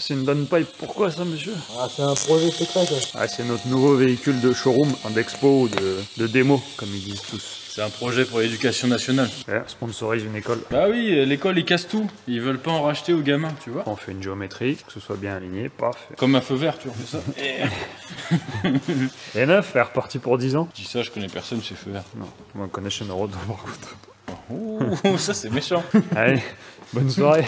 C'est une downpipe. Pourquoi ça, monsieur? Ah, c'est un projet secret, ça. Ah, c'est notre nouveau véhicule de showroom, d'expo ou de démo, comme ils disent tous. C'est un projet pour l'éducation nationale. Ouais, sponsorise une école. Bah oui, l'école ils cassent tout. Ils veulent pas en racheter aux gamins, tu vois. On fait une géométrie, que ce soit bien aligné, paf. Comme un feu vert, tu refais ça. Et neuf, elle est reparti pour 10 ans. Je dis ça, je connais personne chez feu vert. Non, moi on connaît chez Neurodo par contre. Ouh, ça c'est méchant. Allez, bonne soirée.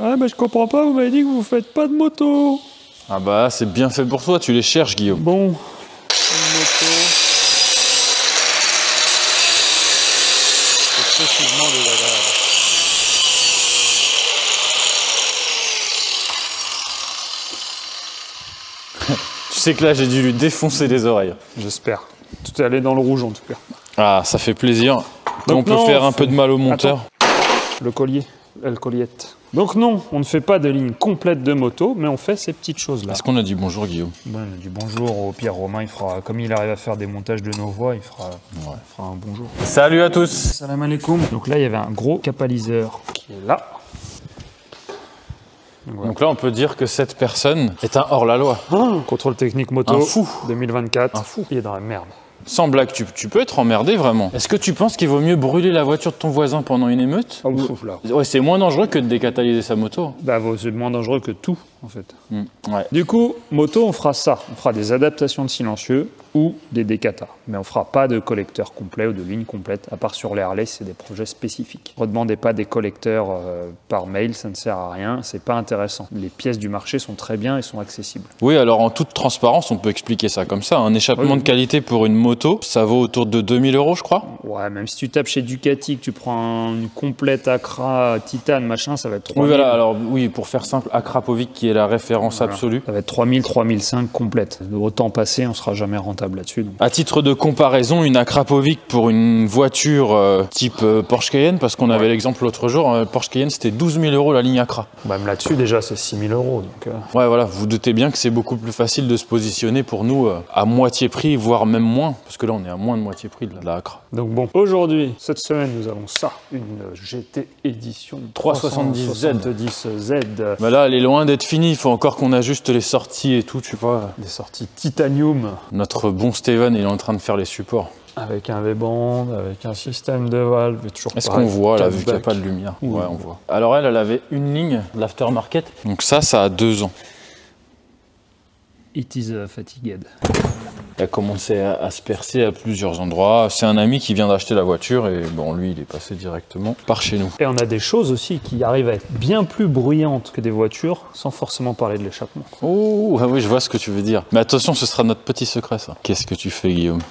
Ah bah je comprends pas, vous m'avez dit que vous faites pas de moto. Ah bah c'est bien fait pour toi, tu les cherches Guillaume. Bon, une moto. C'est excessivement désagréable. Tu sais que là j'ai dû lui défoncer les oreilles. J'espère. Tout est allé dans le rouge en tout cas. Ah ça fait plaisir. Donc on peut non, faire un peu de mal au monteur. Attends. Le collier, elle colliette. Donc non, on ne fait pas de ligne complète de moto, mais on fait ces petites choses-là. Est-ce qu'on a dit bonjour Guillaume? Bon, on a dit bonjour au pire Romain, il fera, comme il arrive à faire des montages de nos voix, il fera un bonjour. Salut à tous. Salam alaikum. Donc là, il y avait un gros catalyseur qui est là. Voilà. Donc là on peut dire que cette personne est un hors-la-loi. Contrôle technique moto. Un fou. 2024. Un fou. Il est dans la merde. Sans blague, tu peux être emmerdé vraiment. Est-ce que tu penses qu'il vaut mieux brûler la voiture de ton voisin pendant une émeute? Là. Ouais, c'est moins dangereux que de décatalyser sa moto. Bah, c'est moins dangereux que tout, en fait. Ouais. Du coup, moto, on fera ça. On fera des adaptations de silencieux ou des décatas. Mais on fera pas de collecteur complet ou de ligne complète, à part sur les Harley, c'est des projets spécifiques. Redemandez pas des collecteurs par mail, ça ne sert à rien, c'est pas intéressant. Les pièces du marché sont très bien et sont accessibles. Oui, alors en toute transparence, on peut expliquer ça comme ça. Un échappement de qualité pour une moto, ça vaut autour de 2000 €, je crois. Ouais, même si tu tapes chez Ducati, que tu prends une complète Accra, Titane, machin, ça va être 3000. Oui, voilà, alors oui, pour faire simple, Akrapovic qui est la référence absolue. Ça va être 3000, 3005 complète. Autant passer, on sera jamais rentable là-dessus. Donc. À titre de comparaison, une Akrapovic pour une voiture type Porsche Cayenne, parce qu'on avait l'exemple l'autre jour, Porsche Cayenne c'était 12 000 € la ligne Accra. Même là-dessus déjà c'est 6 000 €. Donc, Ouais voilà, vous doutez bien que c'est beaucoup plus facile de se positionner pour nous à moitié prix, voire même moins, parce que là on est à moins de moitié prix de la Accra. Donc bon, aujourd'hui, cette semaine nous avons ça, une GT édition 370Z. Bah là elle est loin d'être finie, il faut encore qu'on ajuste les sorties et tout, tu vois. Des sorties titanium. Notre bon Steven, il est en train de faire les supports. Avec un V-band, avec un système de valve, toujours Est-ce qu'on voit là, vu qu'il n'y a pas de lumière? Ouais, on voit. Alors elle avait une ligne, l'aftermarket. Donc ça a 2 ans. It is fatigued. Il a commencé à se percer à plusieurs endroits. C'est un ami qui vient d'acheter la voiture et bon, lui, il est passé directement par chez nous. Et on a des choses aussi qui arrivent à être bien plus bruyantes que des voitures, sans forcément parler de l'échappement. Oh, ah oui, je vois ce que tu veux dire. Mais attention, ce sera notre petit secret, ça. Qu'est-ce que tu fais, Guillaume?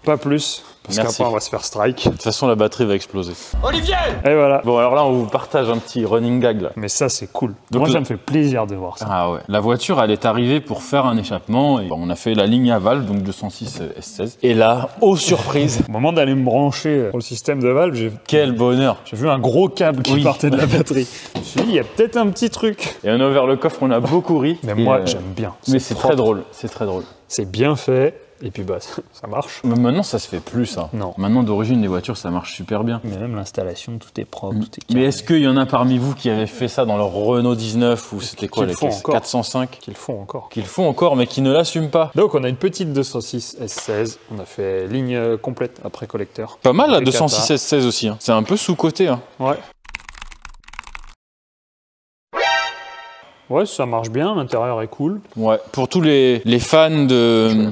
Pas plus, parce qu'après on va se faire strike. De toute façon, la batterie va exploser. Olivier! Et voilà. Bon, alors là, on vous partage un petit running gag, là. Mais ça, c'est cool. Donc, moi, ça me fait plaisir de voir ça. Ah ouais. La voiture, elle est arrivée pour faire un échappement. Et bon, on a fait la ligne à valve, donc 206 S16. Et là, oh surprise! Au moment d'aller me brancher pour le système de valve, j'ai Quel bonheur! vu un gros câble qui partait de la batterie. Je me suis dit, il y a peut-être un petit truc. Et on a ouvert le coffre, on a beaucoup ri. Mais moi, j'aime bien. Mais c'est très drôle, c'est très drôle. C'est bien fait. Et puis bah ça marche. Mais maintenant ça se fait plus ça. Non. Maintenant d'origine les voitures ça marche super bien. Mais même l'installation, tout est propre, tout est carré. Mais est-ce qu'il y en a parmi vous qui avaient fait ça dans leur Renault 19 ou c'était quoi les 405? Qu'ils font encore. Qu'ils font encore mais qui ne l'assument pas. Donc on a une petite 206 S16, on a fait ligne complète après collecteur. Pas mal la 206 S16 aussi, hein. C'est un peu sous-coté. Hein. Ouais. Ouais, ça marche bien, l'intérieur est cool. Ouais, pour tous les fans de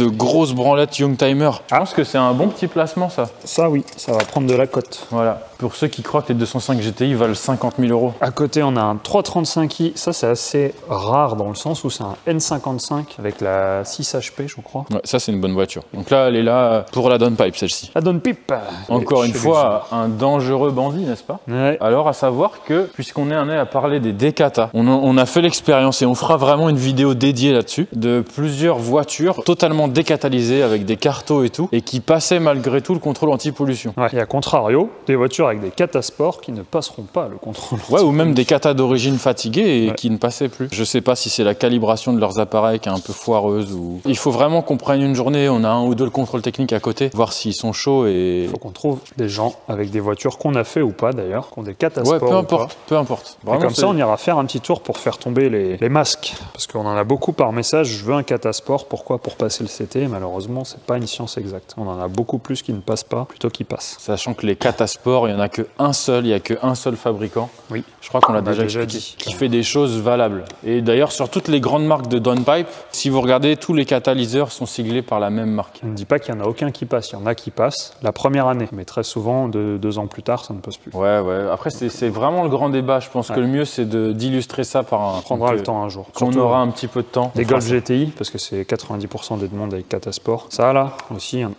grosses branlettes Youngtimer, je pense que c'est un bon petit placement ça. Ça oui, ça va prendre de la cote. Voilà, pour ceux qui croient que les 205 GTI valent 50 000 €. À côté, on a un 335i, ça c'est assez rare dans le sens où c'est un N55 avec la 6 HP je crois. Ouais, ça c'est une bonne voiture. Donc là, elle est là pour la downpipe celle-ci. La downpipe. Encore une fois, un dangereux bandit, n'est-ce pas? Ouais. Alors à savoir que, puisqu'on est amené à parler des décatas, on On a fait l'expérience et on fera vraiment une vidéo dédiée là-dessus de plusieurs voitures totalement décatalysées avec des cartos et tout et qui passaient malgré tout le contrôle anti-pollution. Ouais. Et à contrario, des voitures avec des catasports qui ne passeront pas le contrôle. Ouais, ou même des catas d'origine fatiguées et qui ne passaient plus. Je sais pas si c'est la calibration de leurs appareils qui est un peu foireuse ou... Il faut vraiment qu'on prenne une journée, on a un ou deux le contrôle technique à côté, voir s'ils sont chauds et... Il faut qu'on trouve des gens avec des voitures qu'on a fait ou pas d'ailleurs, qui ont des catasports. Ouais, peu importe, peu importe. Vraiment, et comme ça, on ira faire un petit tour pour faire tomber les masques. Parce qu'on en a beaucoup par message, je veux un catasport, pourquoi? Pour passer le CT, malheureusement, c'est pas une science exacte. On en a beaucoup plus qui ne passent pas, plutôt qui passent. Sachant que les catasports, il y en a qu'un seul, il y a qu'un seul fabricant. Oui. Je crois qu'on l'a déjà dit. Qui fait des choses valables. Et d'ailleurs, sur toutes les grandes marques de downpipe, si vous regardez, tous les catalyseurs sont siglés par la même marque. On ne dit pas qu'il n'y en a aucun qui passe, il y en a qui passent la première année. Mais très souvent, 2 ans plus tard, ça ne passe plus. Ouais. Après, c'est vraiment le grand débat. Je pense que le mieux, c'est d'illustrer ça par un... On prendra le temps un jour. Qu'on aura un petit peu de temps. Des Golf GTI, parce que c'est 90% des demandes avec catasport. Ça, là, aussi, il y en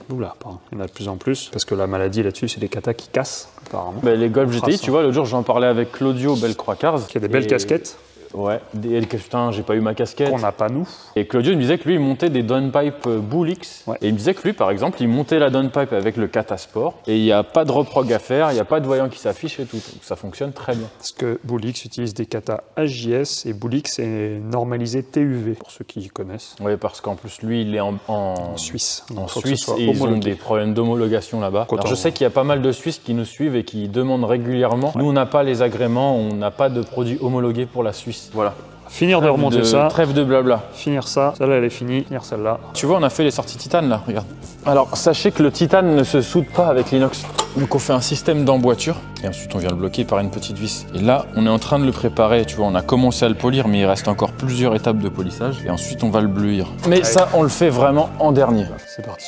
a de plus en plus. Parce que la maladie là-dessus, c'est les catas qui cassent, apparemment. Bah, les Golf GTI, tu vois, l'autre jour, j'en parlais avec Claudio Belcroix-Cars. Qui a des belles casquettes. Ouais, putain, j'ai pas eu ma casquette. Qu'on n'a pas nous. Et Claudio me disait que lui, il montait des downpipe Bullix. Ouais. Et il me disait que lui, par exemple, il montait la downpipe avec le catasport. Et il n'y a pas de reprog à faire, il n'y a pas de voyant qui s'affiche et tout. Donc ça fonctionne très bien. Parce que Bullix utilise des katas HJS et Bullix est normalisé TUV, pour ceux qui connaissent. Oui, parce qu'en plus, lui, il est en Suisse. En Suisse, et ils ont des problèmes d'homologation là-bas. Alors je sais qu'il y a pas mal de Suisses qui nous suivent et qui demandent régulièrement. Ouais. Nous, on n'a pas les agréments, on n'a pas de produits homologués pour la Suisse. Voilà. Finir de remonter ça. Trêve de blabla. Finir ça. Celle-là, elle est finie. Finir celle-là. Tu vois, on a fait les sorties titane là, regarde. Alors, sachez que le titane ne se soude pas avec l'inox. Donc, on fait un système d'emboîture et ensuite, on vient le bloquer par une petite vis. Et là, on est en train de le préparer. Tu vois, on a commencé à le polir, mais il reste encore plusieurs étapes de polissage. Et ensuite, on va le bleuir. Mais ça, on le fait vraiment en dernier. C'est parti.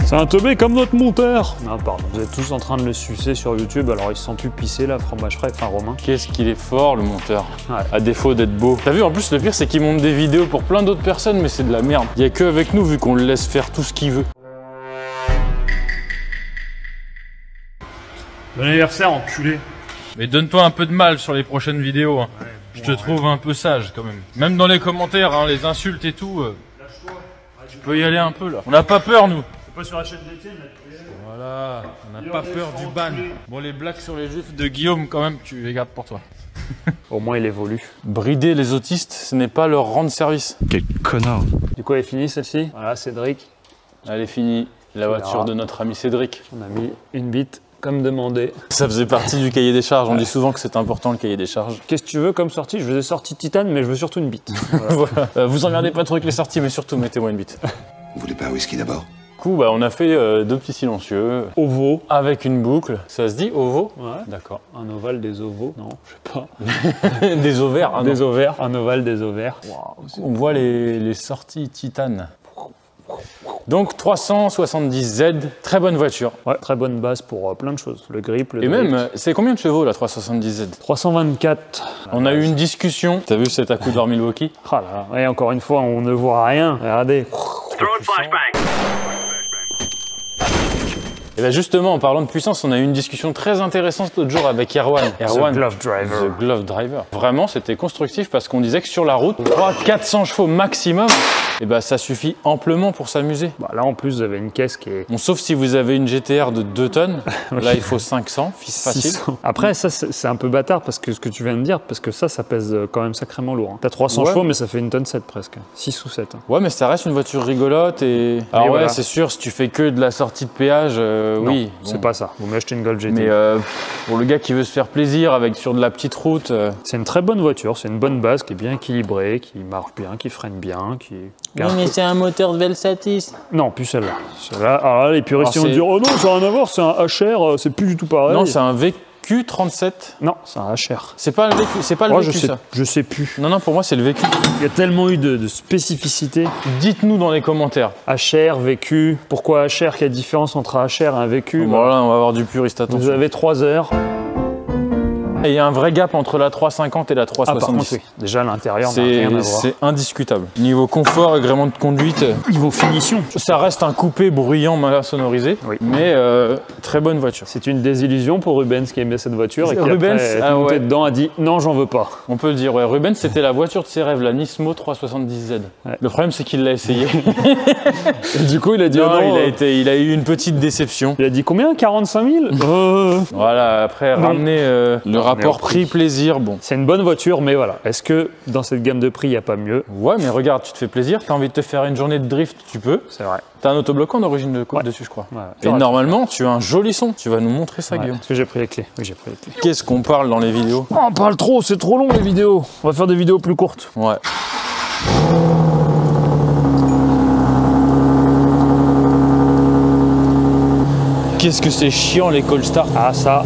C'est un teubé comme notre monteur. Non, pardon. Vous êtes tous en train de le sucer sur YouTube, alors il se sent plus pisser là, fromage frais, fin Romain. Qu'est-ce qu'il est fort le monteur, ouais. À défaut d'être beau. T'as vu, en plus le pire c'est qu'il monte des vidéos pour plein d'autres personnes, mais c'est de la merde. Il y a que avec nous vu qu'on le laisse faire tout ce qu'il veut. Bon anniversaire, enculé. Mais donne-toi un peu de mal sur les prochaines vidéos. Hein. Ouais, je te trouve un peu sage quand même. Même dans les commentaires, hein, les insultes et tout. Tu peux y aller un peu là. On n'a pas peur nous. Pas sur la chaîne d'été, voilà, on n'a pas peur du ban. Bon, les blagues sur les juifs de Guillaume, quand même, tu les gardes pour toi. Au moins, il évolue. Brider les autistes, ce n'est pas leur rendre service. Quel connard. Du coup, elle est finie celle-ci. Voilà, Cédric. Elle est finie, la voiture de notre ami Cédric. On a mis une bite, comme demandé. Ça faisait partie du cahier des charges, on dit souvent que c'est important le cahier des charges. Qu'est-ce que tu veux comme sortie? Je veux des sorties titane, mais je veux surtout une bite. Voilà. Vous emmerdez pas trop avec les sorties, mais surtout mettez-moi une bite. Vous voulez pas un whisky d'abord? Bah, on a fait 2 petits silencieux. Ovaux. Avec une boucle. Ça se dit ovaux? Ouais. D'accord. Un ovale, des ovaux? Non, je sais pas. Des ovaires? Ah, des ovaires. Un ovale, des ovaires. Wow. On voit les sorties titane. Donc 370Z, très bonne voiture. Ouais, très bonne base pour plein de choses. Le grip, le Et drift. même, c'est combien de chevaux la 370Z? 324. On a eu une discussion. T'as vu cet accoudoir Milwaukee? Ah là, et encore une fois, on ne voit rien. Regardez. Et bien justement, en parlant de puissance, on a eu une discussion très intéressante l'autre jour avec Erwan. The Glove Driver. The Glove Driver. Vraiment, c'était constructif parce qu'on disait que sur la route, 300-400 chevaux maximum, et ben ça suffit amplement pour s'amuser. Bah là, en plus, vous avez une caisse qui est... Bon, sauf si vous avez une GTR de 2 tonnes, là il faut 500, facile. 600. Après, ça, c'est un peu bâtard parce que ce que tu viens de dire, parce que ça pèse quand même sacrément lourd. Hein. T'as 300 chevaux, mais ça fait une tonne 7 presque. 6 ou 7. Hein. Ouais, mais ça reste une voiture rigolote et... Alors ouais, voilà. C'est sûr, si tu fais que de la sortie de péage, oui. Bon. C'est pas ça. Vous m'achetez une Golf GTI. Mais pour le gars qui veut se faire plaisir sur de la petite route... C'est une très bonne voiture, c'est une bonne base qui est bien équilibrée, qui marche bien, qui freine bien, qui... Oui, mais c'est un moteur de Velsatis. Non, plus celle-là. Celle-là, alors là, les puristes vont dire « Oh non, ça n'a rien à voir, c'est un HR, c'est plus du tout pareil. » Non, c'est un Q37. Non, c'est un HR. C'est pas le vécu, c'est pas le vécu, ça. Je sais plus. Non, non, pour moi, c'est le vécu. Il y a tellement eu de spécificités. Dites-nous dans les commentaires. HR, vécu. Pourquoi HR? Quelle différence entre un HR et un vécu? Voilà, on va avoir du puriste, attention. Vous avez 3 heures. Et il y a un vrai gap entre la 350 et la 370. Par contre, oui. Déjà, à l'intérieur, n'a rien à voir. C'est indiscutable. Niveau confort, agrément de conduite, Niveau finition. ça reste un coupé bruyant, mal sonorisé, Oui. mais très bonne voiture. C'est une désillusion pour Rubens qui aimait cette voiture et qui Rubens, après est monté dedans a dit non, j'en veux pas. On peut le dire, ouais. Rubens, c'était la voiture de ses rêves, la Nismo 370Z. Ouais. Le problème, c'est qu'il l'a essayé. Et du coup, il a dit Non, non. il a eu une petite déception. Il a dit combien? 45 000 Voilà, après, ramener le rapport prix-plaisir, bon. C'est une bonne voiture, mais voilà. Est-ce que dans cette gamme de prix, il n'y a pas mieux? Ouais, mais regarde, tu te fais plaisir, t'as envie de te faire une journée de drift, tu peux. C'est vrai. T'as un autobloquant d'origine de coupe dessus, je crois. Ouais. Et normalement, tu as un joli son. Tu vas nous montrer ça, Guillaume. Est-ce que j'ai pris les clés? Oui, j'ai pris les clés. Qu'est-ce qu'on parle dans les vidéos? Oh, on parle trop, c'est trop long les vidéos. On va faire des vidéos plus courtes. Ouais. Qu'est-ce que c'est chiant les call start. Ah, ça.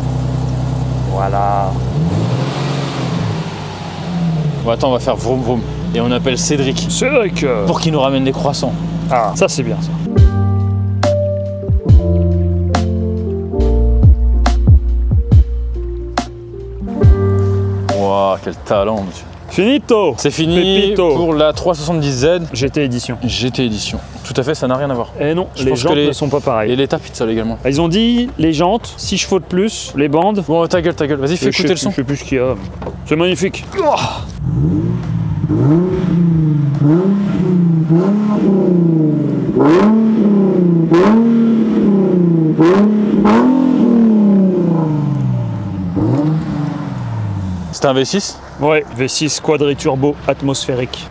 Voilà. Bon, attends, on va faire vroom vroom. Et on appelle Cédric C'est vrai que. pour qu'il nous ramène des croissants. Ah, ça c'est bien ça. Waouh, quel talent, monsieur. Finito. C'est fini Pepito. pour la 370Z GT édition. GT Édition. Tout à fait, ça n'a rien à voir. Eh non, Je les pense que jantes les- ne sont pas Et pareilles. les tapis de sol également. Ils ont dit les jantes, 6 chevaux de plus, les bandes. Bon, ta gueule, vas-y, fais écouter le son. Je sais plus ce qu'il y a. C'est magnifique. Oh. C'est un V6. Ouais, V6 quadri-turbo atmosphérique.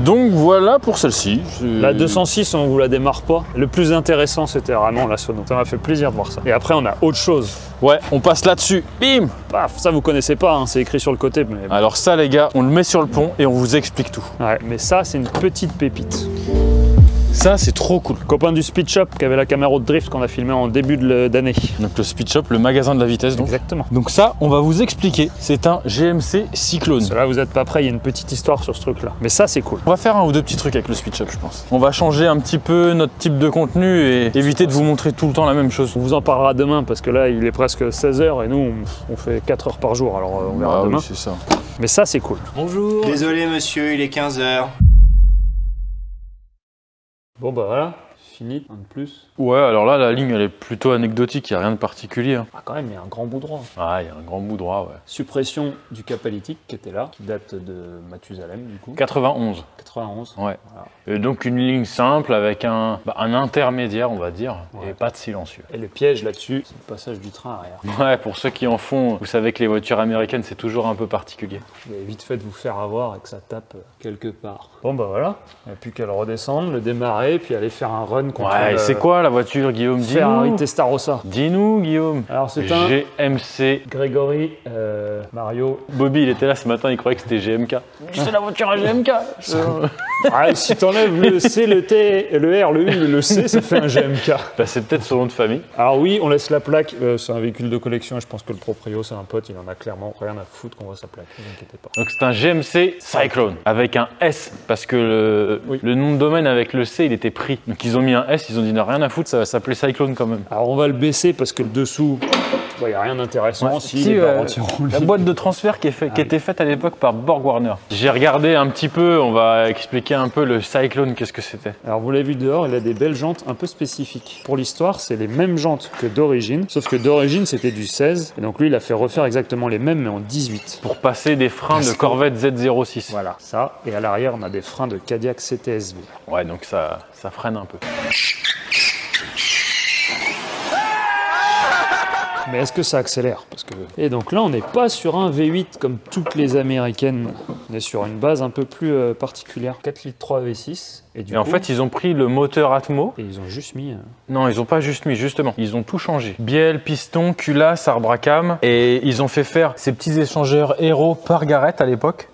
Donc voilà pour celle-ci. La 206, on vous la démarre pas. Le plus intéressant, c'était vraiment la sono. Ça m'a fait plaisir de voir ça. Et après, on a autre chose. Ouais, on passe là-dessus. Bim. Paf, ça vous connaissez pas, hein, c'est écrit sur le côté. Mais... Alors ça, les gars, on le met sur le pont et on vous explique tout. Ouais, mais ça, c'est une petite pépite. Ça, c'est trop cool. Copain du Speed Shop qui avait la Camaro de drift qu'on a filmé en début d'année. Donc le Speed Shop, le magasin de la vitesse, donc. Exactement. Donc ça, on va vous expliquer. C'est un GMC Cyclone. Là, vous n'êtes pas prêts, il y a une petite histoire sur ce truc-là. Mais ça, c'est cool. On va faire un ou deux petits trucs avec le Speed Shop, je pense. On va changer un petit peu notre type de contenu et éviter de vous montrer tout le temps la même chose. On vous en parlera demain parce que là, il est presque 16 h et nous, on fait 4 heures par jour. Alors, on verra demain. Oui, c'est ça. Mais ça, c'est cool. Bonjour. Désolé monsieur, il est 15 h. Bon, bah voilà. Fini, un de plus. Ouais, alors là, la ligne, elle est plutôt anecdotique, il n'y a rien de particulier. Hein. Ah, quand même, il y a un grand bout droit. Ah, il y a un grand bout droit, ouais. Suppression du catalytique qui était là, qui date de Mathusalem, du coup. 91. 91. Ouais. Voilà. Et donc une ligne simple avec un intermédiaire, on va dire, Ouais. et pas de silencieux. Et le piège là-dessus, c'est le passage du train arrière. Ouais, pour ceux qui en font, vous savez que les voitures américaines, c'est toujours un peu particulier. Vous avez vite fait de vous faire avoir et que ça tape quelque part. Bon, bah voilà. Il n'y a plus qu'à le redescendre, le démarrer, puis aller faire un run contre Ouais, le c'est quoi la voiture, Guillaume? Ferrari Dis-nous. Testarossa. Dis-nous, Guillaume. Alors, c'est un GMC. Grégory, Mario. Bobby, il était là ce matin, il croyait que c'était GMK. C'est la voiture à GMK. Ah, si t'enlèves le C, le T, le R, le U et le C, ça fait un GMK. Bah, c'est peut-être son nom de famille. Alors oui, on laisse la plaque, c'est un véhicule de collection et je pense que le proprio, c'est un pote, il en a clairement rien à foutre qu'on voit sa plaque, ne vous inquiétez pas. Donc c'est un GMC Cyclone avec un S parce que le nom de domaine avec le C il était pris. Donc ils ont mis un S, ils ont dit non, rien à foutre, ça va s'appeler Cyclone quand même. Alors on va le baisser parce que le dessous, il n'y a rien d'intéressant. Ouais. Si, Si, les barres anti-roulis. La boîte de transfert qui était faite à l'époque par Borg Warner. J'ai regardé un petit peu, on va expliquer un peu le Cyclone, qu'est-ce que c'était. Alors vous l'avez vu dehors, il a des belles jantes un peu spécifiques. Pour l'histoire, c'est les mêmes jantes que d'origine, sauf que d'origine c'était du 16, et donc lui il a fait refaire exactement les mêmes mais en 18. Pour passer des freins de Corvette Z06. Voilà, ça, et à l'arrière on a des freins de Cadillac CTSV. Ouais, donc ça freine un peu. Mais est-ce que ça accélère? Et donc là, on n'est pas sur un V8 comme toutes les américaines. On est sur une base un peu plus particulière. 4 litres 3 V6. Et en fait, ils ont pris le moteur Atmo. Et ils ont juste mis... Non, ils ont pas juste mis, justement. Ils ont tout changé. Bielle, piston, culasse, arbre à cam. Et ils ont fait faire ces petits échangeurs Hero par Garrett à l'époque.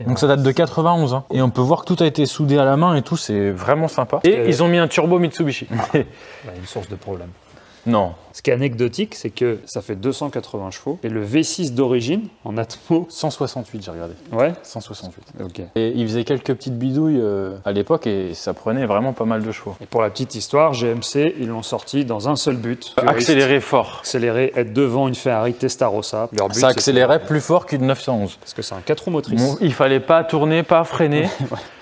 Donc ça date de 91 hein. Et on peut voir que tout a été soudé à la main et tout, c'est vraiment sympa. Et ils ont mis un turbo Mitsubishi. Une source de problème. Non. Ce qui est anecdotique, c'est que ça fait 280 chevaux et le V6 d'origine en Atmo, 168, j'ai regardé. ouais, 168. ok. Et il faisait quelques petites bidouilles à l'époque et ça prenait vraiment pas mal de chevaux. Et pour la petite histoire, GMC, ils l'ont sorti dans un seul but. Accélérer fort. Accélérer, être devant une Ferrari Testarossa. Leur but, Ça accélérait plus fort qu'une 911. parce que c'est un 4 roues motrices. Bon, il fallait pas tourner, pas freiner.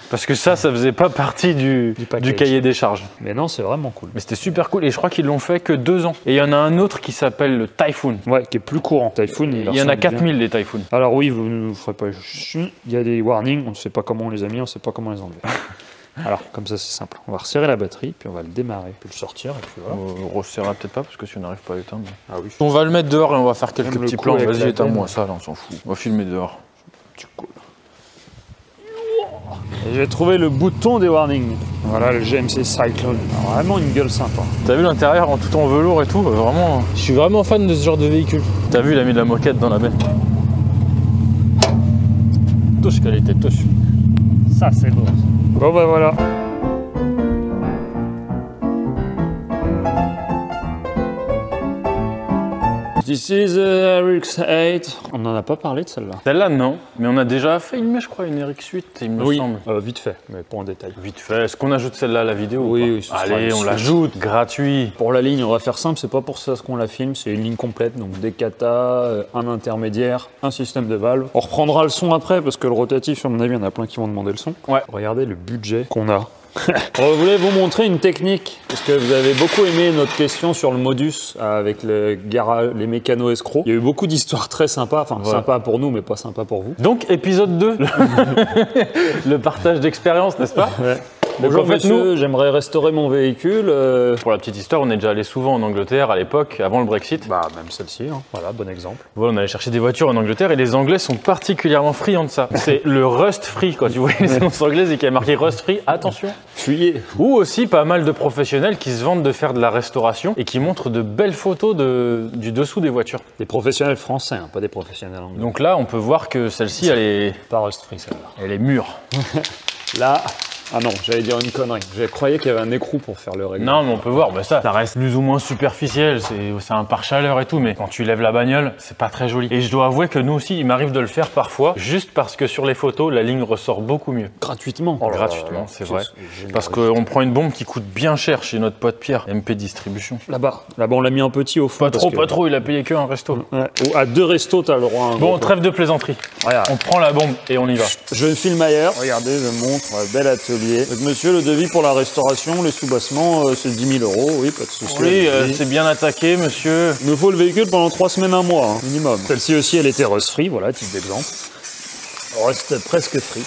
Parce que ça faisait pas partie du package. cahier des charges. Mais non, c'est vraiment cool. Mais c'était super cool et je crois qu'ils l'ont fait que 2 ans. Et il y en a un autre qui s'appelle le Typhoon. Ouais, qui est plus courant. Typhoon, Il y en a 4000 des Typhoon. Alors oui, vous ne vous ferez pas chier. Il y a des warnings, on ne sait pas comment on les a mis, on ne sait pas comment les enlever. Alors, comme ça, c'est simple. On va resserrer la batterie, puis on va le démarrer, puis le sortir, et puis voilà. On resserrera peut-être pas parce que si on n'arrive pas à l'éteindre. Ah oui. On va le mettre dehors et on va faire quelques Même le petits coup plans. avec Vas-y, la éteins-moi peine. ça, là, on s'en fout. On va filmer dehors. Tu coules. Et j'ai trouvé le bouton des warnings. Voilà, le GMC Cyclone. Alors, vraiment une gueule sympa. T'as vu l'intérieur en tout en velours et tout vraiment. Je suis vraiment fan de ce genre de véhicule. T'as vu, il a mis de la moquette dans la baie. Touche qualité, touche. Ça, c'est beau. Bon, bah voilà. This is a RX-8. On n'en a pas parlé de celle-là. Celle-là, non. Mais on a déjà fait une, je crois, une RX-8, il me semble. Vite fait, mais pas en détail. Vite fait. Est-ce qu'on ajoute celle-là à la vidéo Oui, ou pas oui, ce sera Allez, une on suite. l'ajoute, gratuit. Pour la ligne, on va faire simple, c'est pas pour ça qu'on la filme, c'est une ligne complète, donc des katas, un intermédiaire, un système de valve. On reprendra le son après, parce que le rotatif, sur mon avis, il y en a plein qui vont demander le son. Ouais. Regardez le budget qu'on a. On voulait vous montrer une technique, parce que vous avez beaucoup aimé notre question sur le modus avec les mécanos escrocs. Il y a eu beaucoup d'histoires très sympas, enfin sympas pour nous, mais pas sympas pour vous. Donc, épisode 2. Le partage d'expérience, n'est-ce pas Ouais. Donc, Bonjour en fait, monsieur, j'aimerais restaurer mon véhicule. Pour la petite histoire, on est déjà allé souvent en Angleterre à l'époque, avant le Brexit. Bah même celle-ci, hein. Voilà, bon exemple. Voilà, on allait chercher des voitures en Angleterre et les Anglais sont particulièrement friands de ça. C'est le rust free, quand tu vois les annonces anglaises et qu'il y a marqué rust free, attention. Fuyez. Ou aussi pas mal de professionnels qui se vantent de faire de la restauration et qui montrent de belles photos du dessous des voitures. Des professionnels français, hein, pas des professionnels anglais. Donc là, on peut voir que celle-ci, Pas rust free celle-là. elle est mûre. Là, ah non, j'allais dire une connerie. Je croyais qu'il y avait un écrou pour faire le réglage. Non, mais on peut voir, bah ça reste plus ou moins superficiel, c'est un pare-chaleur et tout, mais quand tu lèves la bagnole, c'est pas très joli. Et je dois avouer que nous aussi, il m'arrive de le faire parfois, juste parce que sur les photos, la ligne ressort beaucoup mieux. Gratuitement. Gratuitement, c'est vrai. Parce qu'on prend une bombe qui coûte bien cher chez notre pote Pierre, MP Distribution. Là-bas, on l'a mis en petit au fond. Pas trop, il a payé que un resto. Ouais. Ou à 2 restos, t'as le droit à un Bon, gros trêve de plaisanterie. Regarde. On prend la bombe et on y va. Je filme ailleurs. Regardez, je montre, bel atelier. Donc, monsieur, le devis pour la restauration, les soubassements, c'est 10 000 €. Oui, pas de souci. Oui, c'est bien attaqué, monsieur. Il nous faut le véhicule pendant 3 semaines, 1 mois, hein, minimum. Celle-ci aussi, elle était rust free, voilà, type d'exemple. Reste presque free.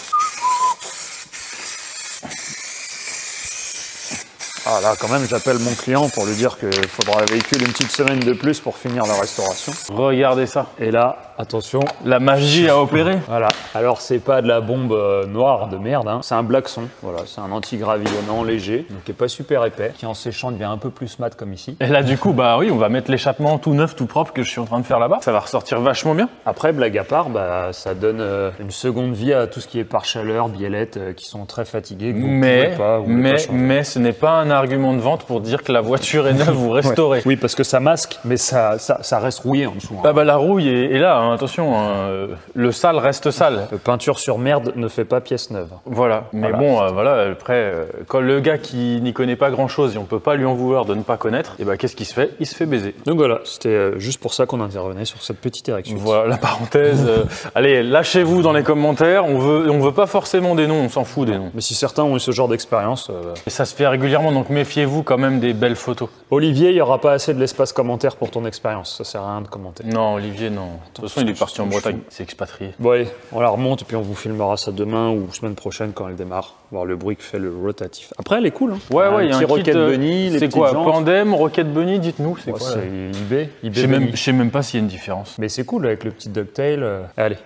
Ah là, quand même, j'appelle mon client pour lui dire qu'il faudra le véhicule une petite semaine de plus pour finir la restauration. Regardez ça. Et là, attention, La magie a opéré. voilà. Alors, c'est pas de la bombe noire de merde, hein. C'est un blackson. Voilà, c'est un anti-gravillonnant léger, donc qui est pas super épais, qui en séchant devient un peu plus mat comme ici. Et là, du coup, bah oui, on va mettre l'échappement tout neuf, tout propre que je suis en train de faire là-bas. Ça va ressortir vachement bien. Après, blague à part, bah, ça donne une seconde vie à tout ce qui est pare-chaleur, biellettes, qui sont très fatigués. que vous pouvez pas, vous voulez pas changer. Mais ce n'est pas un argument de vente pour dire que la voiture est neuve ou restaurée. Oui, parce que ça masque, mais ça reste rouillé en dessous. Hein. Ah bah la rouille est là, hein, attention, hein, le sale reste sale. Peinture sur merde ne fait pas pièce neuve. Voilà, mais Voilà. bon, voilà, après, quand le gars qui n'y connaît pas grand-chose et on peut pas lui en vouloir de ne pas connaître, et bah qu'est-ce qu'il se fait? Il se fait baiser. Donc voilà, c'était juste pour ça qu'on intervenait sur cette petite érection. Voilà la parenthèse. Allez, lâchez-vous dans les commentaires, on veut pas forcément des noms, on s'en fout des noms. Mais si certains ont eu ce genre d'expérience, Et ça se fait régulièrement, donc méfiez-vous quand même des belles photos. Olivier, il n'y aura pas assez de l'espace commentaire pour ton expérience. Ça sert à rien de commenter. Non, Olivier, non. De toute façon, il est parti en Bretagne, c'est expatrié. Bon allez, on la remonte et puis on vous filmera ça demain ou semaine prochaine quand elle démarre. Voir le bruit que fait le rotatif. Après, elle est cool. Hein. Ouais, il y a un petit kit, Rocket Bunny, les c'est petites quoi, jantes. Pandem, Rocket Bunny, dites-nous, c'est Ouais, quoi c'est là eBay Je sais Bunny. même pas s'il y a une différence. Mais c'est cool avec le petit ducktail. Allez.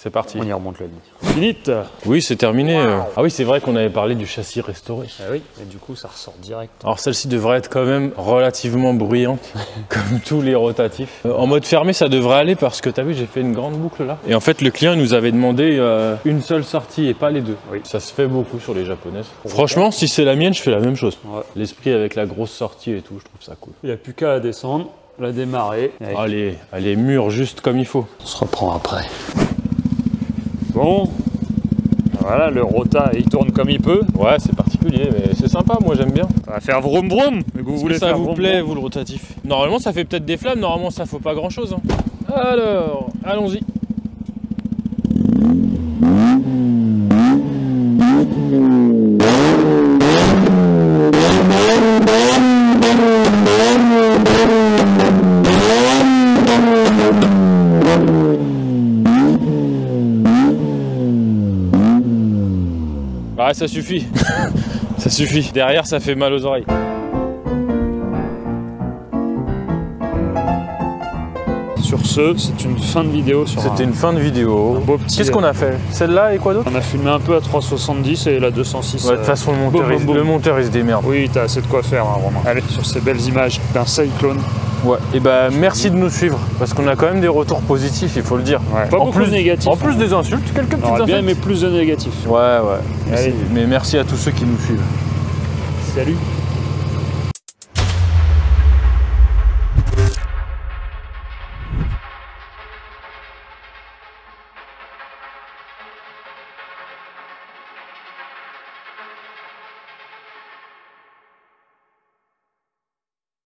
c'est parti. On y remonte la ligne. Finite. Oui, c'est terminé. Ah oui, c'est vrai qu'on avait parlé du châssis restauré. Ah oui, et du coup, ça ressort direct. Alors celle-ci devrait être quand même relativement bruyante, comme tous les rotatifs. En mode fermé, ça devrait aller parce que tu as vu, j'ai fait une grande boucle là. Et en fait, le client nous avait demandé une seule sortie et pas les deux. Oui. Ça se fait beaucoup sur les japonaises. Franchement, si c'est la mienne, je fais la même chose. Ouais. L'esprit avec la grosse sortie et tout, je trouve ça cool. Il n'y a plus qu'à la descendre, la démarrer. Elle est mûre juste comme il faut. On se reprend après. Bon. Voilà, le rota, il tourne comme il peut. Ouais, c'est particulier, mais c'est sympa, moi j'aime bien. Ça va faire vroom vroom. Mais vous voulez ça faire vous vroom plaît, vroom. vous, le rotatif? Normalement, ça fait peut-être des flammes, normalement, ça faut pas grand-chose. Hein. Alors, allons-y. Ah, ça suffit. Ça suffit. Derrière, ça fait mal aux oreilles. Sur ce, c'est une fin de vidéo. C'était une fin de vidéo. Beau petit. Qu'est-ce qu'on a fait? Celle-là et quoi d'autre? On a filmé un peu à 370 et la 206. Ouais, de toute façon, le monteur il se démerde. Oui, t'as assez de quoi faire, hein, Romain. Allez, sur ces belles images d'un Cyclone. Ouais, et bah merci de nous suivre, parce qu'on a quand même des retours positifs, il faut le dire. Ouais. Pas beaucoup de négatifs. En plus des insultes, quelques petites On aurait insultes. bien aimé plus de négatifs. Ouais, ouais. Mais merci à tous ceux qui nous suivent. Salut.